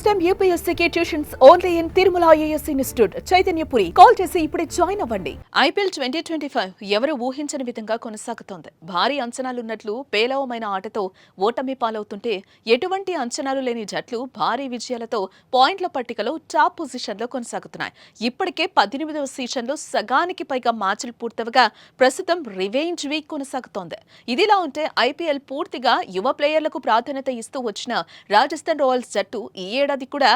Time యూపీఎస్సీకి tuitions only in Tirumala IAS institute Chaitanyapuri. Call చేసి ఇప్పుడే జాయిన్ అవ్వండి. ఐపీఎల్ 2025 ఎవరు ఊహించని విధంగా కొనసాగుతోంది. భారీ అంచనాలున్నట్లు పేలవమైన ఆటతో ఓటమి పాలవుతుంటే ఎటువంటి అంచనాలు లేని జట్లు భారీ విజయాలతో పాయింట్ల పట్టికలో టాప్ పొజిషన్లో కొనసాగుతున్నాయి. ఇప్పటికే 18వ సీజన్లో సగానికి పైగా మ్యాచ్లు పూర్తవగా ప్రస్తుతం రివెంజ్ వీక్ కొనసాగుతోంది. ఇదిలా ఉంటే ఐపీఎల్ పూర్తిగా యువ ప్లేయర్లకు ప్రాధాన్యత ఇస్తూ వచ్చిన రాజస్థాన్ రాయల్స్ జట్టు ఈ ఏడాది కూడా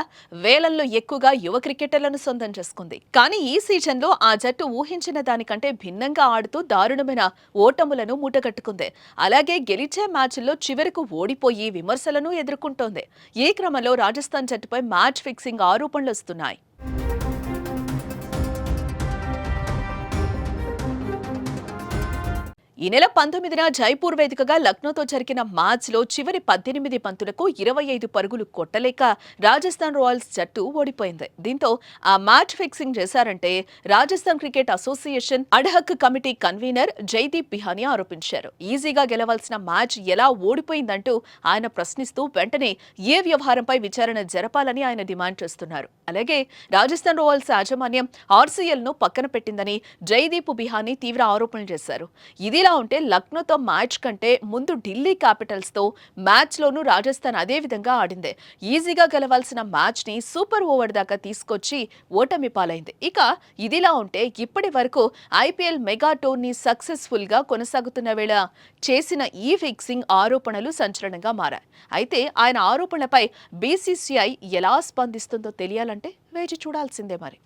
వేలల్లో ఎక్కువగా యువ క్రికెటర్లను సొంతం చేసుకుంది. కానీ ఈ సీజన్లో ఆ జట్టు ఊహించిన దానికంటే భిన్నంగా ఆడుతూ దారుణమైన ఓటములను మూటగట్టుకుంది. అలాగే గెలిచే మ్యాచ్ల్లో చివరకు ఓడిపోయి విమర్శలను ఎదుర్కొంటోంది. ఈ క్రమంలో రాజస్థాన్ జట్టుపై మ్యాచ్ ఫిక్సింగ్ ఆరోపణలు వస్తున్నాయి. ఈ నెల 19న జైపూర్ వేదికగా లక్నోతో జరిగిన మ్యాచ్లో చివరి 18 బంతులకు 25 పరుగులు కొట్టలేక రాజస్థాన్ రాయల్స్ జట్టు ఓడిపోయింది. దీంతో ఆ మ్యాచ్ ఫిక్సింగ్ చేశారంటే Rajasthan cricket association ad hoc committee convener Jaideep Bihani ఆరోపించారు. ఈజీగా గెలవాల్సిన మ్యాచ్ ఎలా ఓడిపోయిందంటూ ఆయన ప్రశ్నిస్తూ వెంటనే ఏ వ్యవహారంపై విచారణ జరపాలని ఆయన డిమాండ్ చేస్తున్నారు. అలాగే రాజస్థాన్ రాయల్స్ యాజమాన్యం ఆర్సీఎల్ ను పక్కన పెట్టిందని జైదీప్ బిహానీ తీవ్ర ఆరోపణలు చేశారు. ఇదిలా ఉంటే లక్నోతో మ్యాచ్ కంటే ముందు ఢిల్లీ క్యాపిటల్స్ తో మ్యాచ్ లోనూ రాజస్థాన్ అదే విధంగా ఆడింది. ఈజీగా గెలవాల్సిన మ్యాచ్ ని సూపర్ ఓవర్ దాకా తీసుకొచ్చి ఓటమి పాలైంది. ఇక ఇదిలా ఉంటే ఇప్పటి వరకు ఐపీఎల్ మెగా టోర్నీ సక్సెస్ఫుల్ గా కొనసాగుతున్న వేళ చేసిన ఈ ఫిక్సింగ్ ఆరోపణలు సంచలనంగా మారాయి. అయితే ఆయన ఆరోపణలపై బీసీసీఐ ఎలా స్పందిస్తుందో తెలియాలంటే వేచి చూడాల్సిందే మరి.